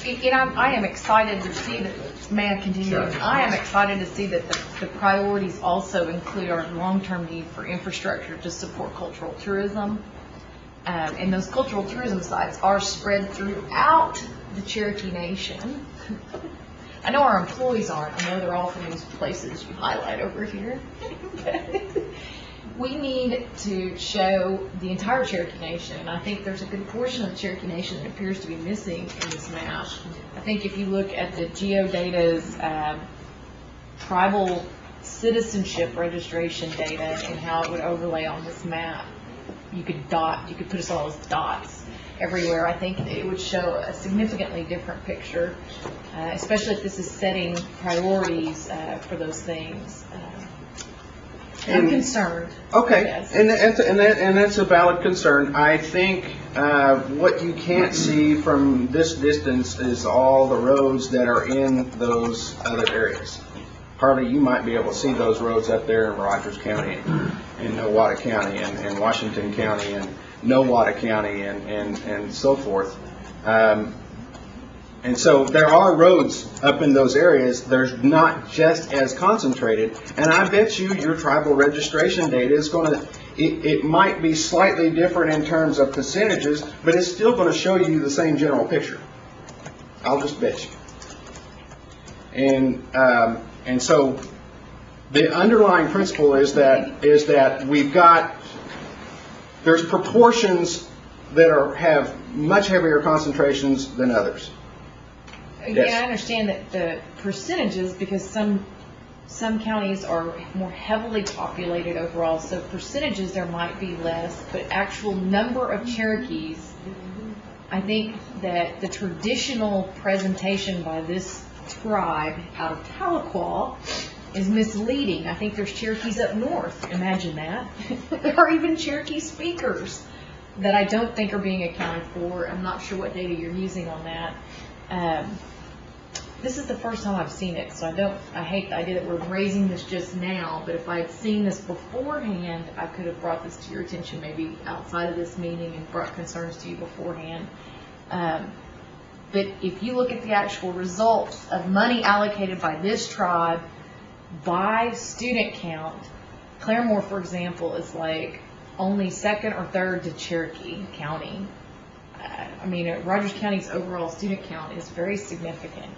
am excited to see that, may I continue? Sure. I am excited to see that the priorities also include our long-term need for infrastructure to support cultural tourism. And those cultural tourism sites are spread throughout the Cherokee Nation. I know our employees aren't. I know they're all from these places you highlight over here. We need to show the entire Cherokee Nation, and I think there's a good portion of the Cherokee Nation that appears to be missing in this map. I think if you look at the GeoData's tribal citizenship registration data and how it would overlay on this map, you could put us all as dots everywhere. I think it would show a significantly different picture, especially if this is setting priorities for those things. I'm concerned. Okay, Yes. and that's a valid concern. I think what you can't see from this distance is all the roads that are in those other areas. Harley, you might be able to see those roads up there in Rogers County and Nowata County and Washington County and Nowata County and so forth. And so there are roads up in those areas. There's not just as concentrated. And I bet you your tribal registration data is going to, it might be slightly different in terms of percentages, but it's still going to show you the same general picture. I'll just bet you. And so the underlying principle is that we've got, there's proportions that have much heavier concentrations than others. Yeah, Yes. I understand that the percentages, because some counties are more heavily populated overall, so percentages there might be less, but actual number of Cherokees, I think that the traditional presentation by this tribe out of Tahlequah is misleading. I think there's Cherokees up north, imagine that. There are even Cherokee speakers that I don't think are being accounted for. I'm not sure what data you're using on that. This is the first time I've seen it, so I hate the idea that we're raising this just now, but if I had seen this beforehand, I could have brought this to your attention maybe outside of this meeting and brought concerns to you beforehand. But if you look at the actual results of money allocated by this tribe by student count, Claremore, for example, is like only second or third to Cherokee County. I mean, Rogers County's overall student count is very significant.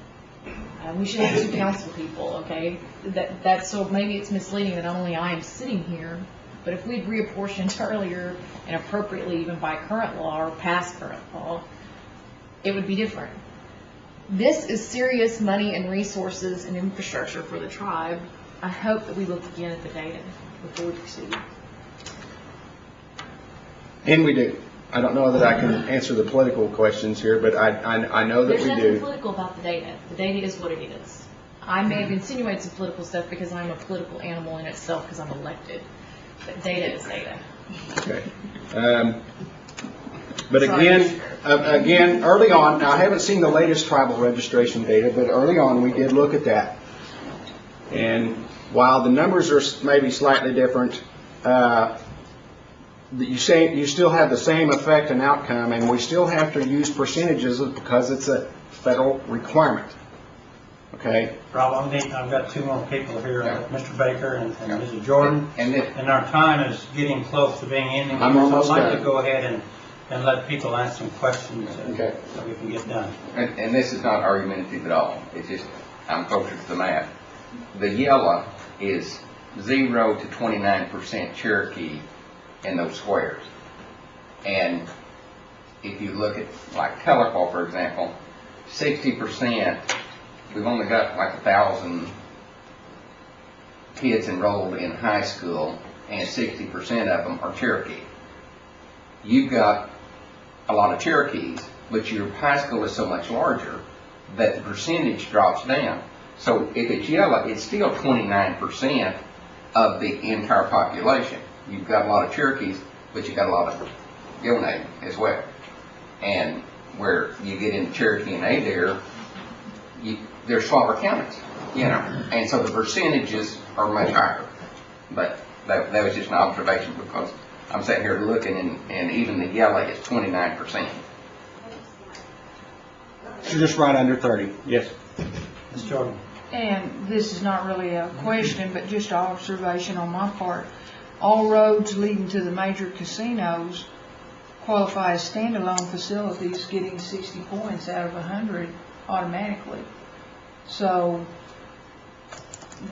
We should have 2 council people, okay? That's so maybe it's misleading that only I am sitting here, but if we'd reapportioned earlier and appropriately even by current law or past current law, it would be different. This is serious money and resources and infrastructure for the tribe. I hope that we look again at the data before we proceed. And we do. I don't know that I can answer the political questions here, but I know that There's we nothing do. political about the data. The data is what it is. I may have insinuated some political stuff because I'm a political animal in itself because I'm elected. But data is data. Okay. But again, early on, now I haven't seen the latest tribal registration data, but early on we did look at that. And while the numbers are maybe slightly different, you still have the same effect and outcome, and we still have to use percentages because it's a federal requirement. Okay? Rob, I've got two more people here, Mr. Baker and Mrs. Jordan, and our time is getting close to being ending. I'm almost So I'd like done. to go ahead and let people ask some questions Okay. so we can get done. And this is not argumentative at all. It's just, I'm closer to the map. The yellow is 0 to 29% Cherokee in those squares. And if you look at like Telefall, for example, 60%, we've only got like 1,000 kids enrolled in high school, and 60% of them are Cherokee. You've got a lot of Cherokees, but your high school is so much larger that the percentage drops down. So if it's yellow, it's still 29% of the entire population. You've got a lot of Cherokees, but you've got a lot of Yonah as well. And where you get into Cherokee and Adair, they're smaller counties, you know, and so the percentages are much higher. But that was just an observation, because I'm sitting here looking, and even the yellow is 29%. So just right under 30. Yes. Ms. Jordan. And this is not really a question, but just an observation on my part. All roads leading to the major casinos qualify as standalone facilities, getting 60 points out of 100 automatically. So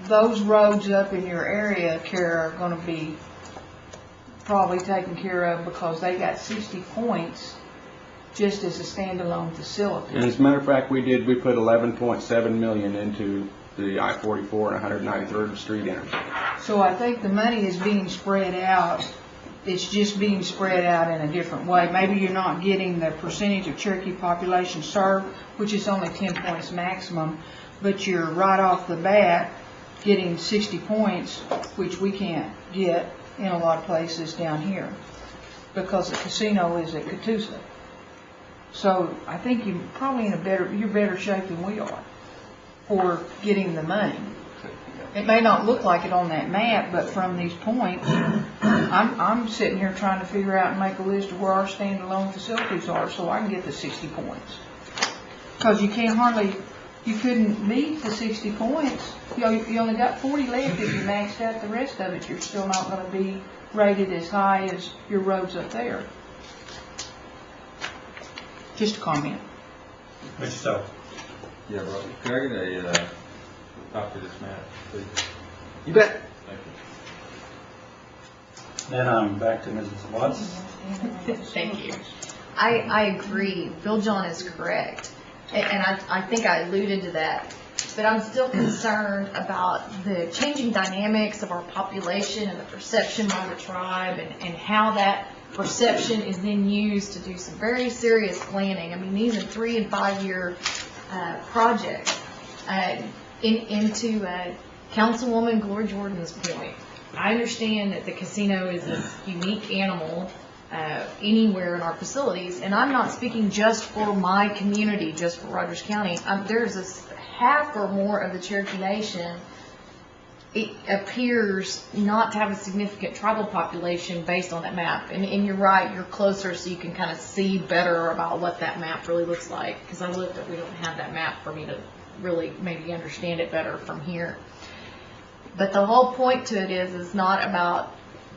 those roads up in your area, Kara, are going to be probably taken care of because they got 60 points just as a standalone facility. And as a matter of fact, we put 11.7 million into the I-44 and 193rd Street intersection. So I think the money is being spread out. It's just being spread out in a different way. Maybe you're not getting the percentage of Cherokee population served, which is only 10 points maximum, but you're right off the bat getting 60 points, which we can't get in a lot of places down here because the casino is at Catoosa. So I think you're probably you're better shape than we are for getting the money. It may not look like it on that map, but from these points, I'm sitting here trying to figure out and make a list of where our standalone facilities are so I can get the 60 points. Because you couldn't meet the 60 points. You only got 40 left. If you maxed out the rest of it, you're still not going to be rated as high as your roads up there. Just a comment. Mr. Stowe. Yeah, Robert, can I get a copy of this map, please? You bet. Thank you. Then I'm back to Mrs. Watts. Thank you. I agree. Bill John is correct. And I think I alluded to that. But I'm still concerned about the changing dynamics of our population and the perception by the tribe and how that perception is then used to do some very serious planning. I mean, these are 3 and 5 year projects. Into Councilwoman Gloria Jordan's point, I understand that the casino is a unique animal anywhere in our facilities, and I'm not speaking just for my community, just for Rogers County. There's half or more of the Cherokee Nation, it appears not to have a significant tribal population based on that map. And you're right, you're closer so you can kind of see better about what that map really looks like. Because I looked at, we don't have that map for me to really maybe understand it better from here. But the whole point to it is not about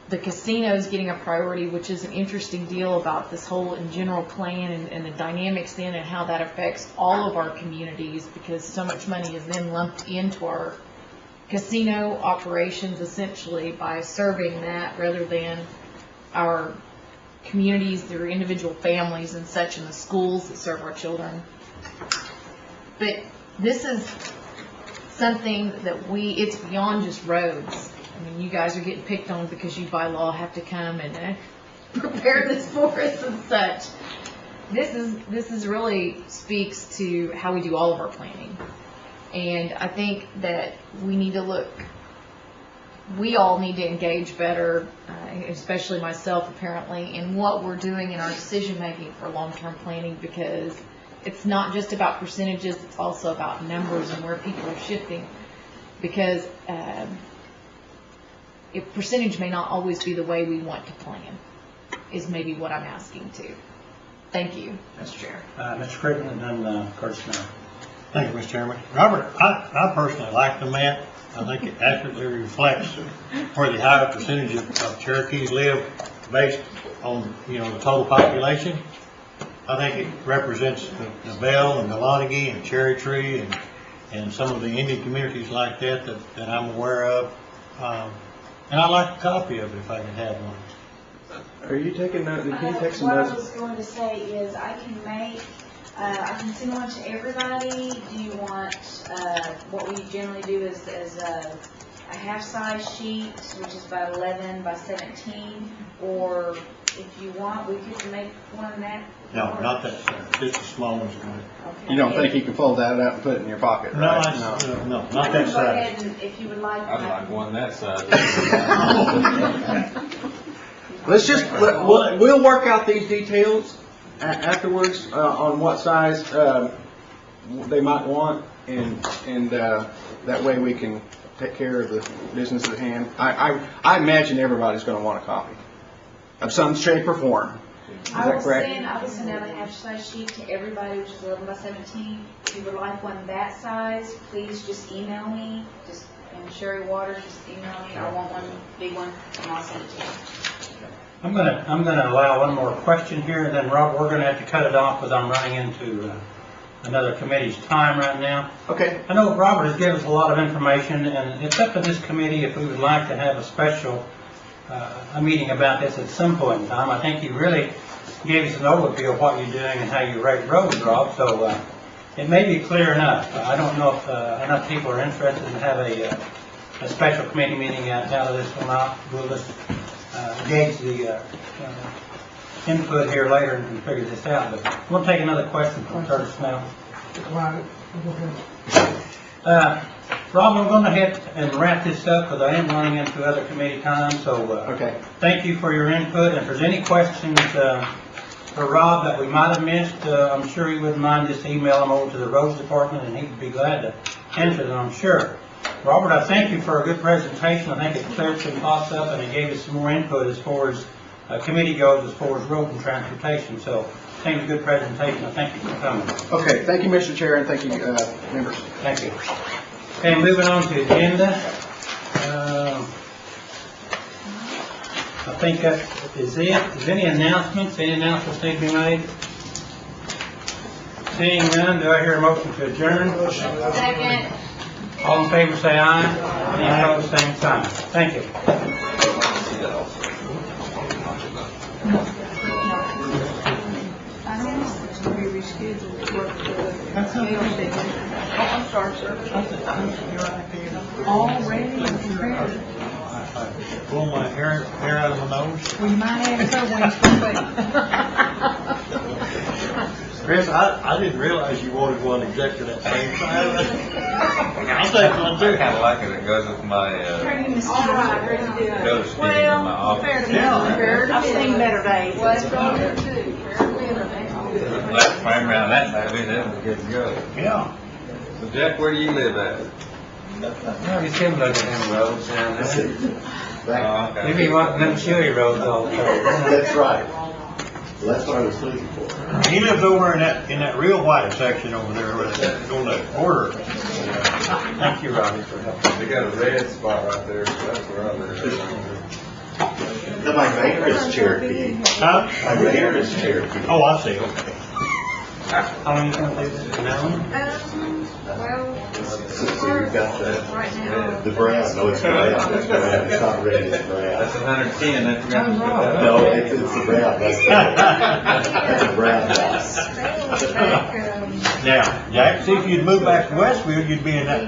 the casinos getting a priority, which is an interesting deal about this whole in general plan and the dynamics then and how that affects all of our communities, because so much money is then lumped into our casino operations essentially by serving that rather than our communities, their individual families and such, and the schools that serve our children. But this is something that it's beyond just roads. I mean, you guys are getting picked on because you by law have to come and prepare this for us and such. This is really speaks to how we do all of our planning. And I think that we all need to engage better, especially myself apparently, in what we're doing in our decision making for long-term planning, because it's not just about percentages, it's also about numbers and where people are shifting. Because if percentage may not always be the way we want to plan, is maybe what I'm asking too. Thank you, Mr. Chair. Mr. Crittenden and then Curtis Miller. Thank you, Mr. Chairman. Robert, I personally like the map. I think it accurately reflects where the higher percentage of Cherokees live based on, the total population. I think it represents the Bell and the Gallanaghy and Cherry Tree and some of the Indian communities like that I'm aware of. And I'd like a copy of it if I can have one. Are you taking notes? Can you take some What I notes? was going to say is I can send one to everybody. Do you want, what we generally do is a half-size sheet, which is about 11 by 17, or if you want, we could make one that. No, not that size, just the small ones. Okay. You don't think you can fold that out and put it in your pocket, No, right? no, not I that can go size. ahead and, if you would like. I'd like one that size. Let's just, we'll work out these details afterwards on what size they might want, and that way we can take care of the business at hand. I imagine everybody's going to want a copy of some shape or form. Is that correct? I will send out a half-size sheet to everybody, which is 11 by 17. If you would like one that size, please just email me, and Sherry Waters, just email me. I want one big one, and I'll send it to you. I'm gonna allow one more question here, and then Rob, we're gonna have to cut it off because I'm running into another committee's time right now. Okay. I know Robert has given us a lot of information, and it's up to this committee if we would like to have a special a meeting about this at some point in time. I think he really gave us an overview of what you're doing and how you rate roads, Rob, so it may be clear enough. I don't know if enough people are interested in have a special committee meeting out of this or not. We'll just gauge the input here later and figure this out. But we'll take another question from Curtis now. Rob, I'm going to head and wrap this up because I am running into other committee time. So okay. Thank you for your input. And if there's any questions for Rob that we might have missed, I'm sure he wouldn't mind just email them over to the roads department, and he'd be glad to answer them, I'm sure. Robert, I thank you for a good presentation. I think it cleared some thoughts up and it gave us some more input as far as committee goes, as far as road and transportation. So I think it's a good presentation. I thank you for coming. Okay, thank you, Mr. Chair, and thank you, members. Thank you. Okay, moving on to the agenda. I think that is it. Is any announcements? Any announcements need to be made? Seeing none, do I hear a motion to adjourn? Second. All in favor say aye. Any opposed, same sign. Thank you. I'm sorry, sir. Already prepared. Pull my hair out of my nose. We might have someone. Chris, I didn't realize you wanted one exactly that same size. I'll take one too. I kind of like it. It goes with my go to Steve in my office. I've seen better days. Let's frame around that baby, then we're good to go. Yeah. So Jack, where do you live at? No, he's still looking at them roads down there. Oh, okay. Maybe you want them chilly roads all the time. That's right. Well, that's what I was looking for. He lives over in that real white section over there on the border. Thank you, Robbie, for helping. They got a red spot right there, so that's where I live. No, my mayor is Cherokee. Huh? My mayor is Cherokee. Oh, I see, okay. How long you going to do this? An hour? So you've got the brown, no, it's brown, it's brown, it's not red, it's brown. That's 110, I forgot to put that up. No, it's the brown, that's a brown house. Now, Jack, see if you'd move back to Westfield, you'd be in that,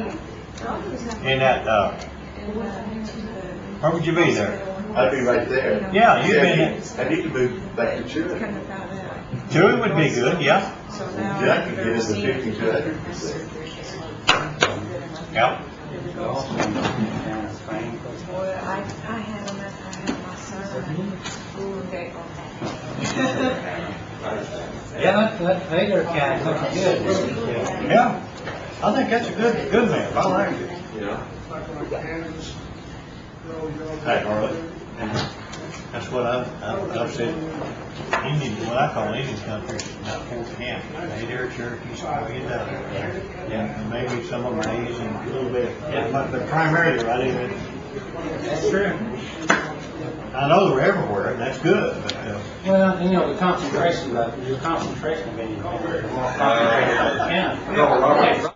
where would you be there? I'd be right there. Yeah, you'd be in it. I need to move back to Chewy. Chewy would be good, yeah. Jack could get us the 50 to 100%. Yeah. I have my son. Yeah, that Vader cat looks good. Yeah. I think that's a good map. I like it. Yeah. Hey, Harley. That's what I've said. Indian, what I call Indian country, is about 4.5. They there, Cherokee's $1 million. Yeah, and maybe some of them are Asian, a little bit. Yeah, but primarily right in it. That's true. I know they're everywhere, and that's good, but, Well, you know, the concentration of it, your concentration of it, more concentrated on the county.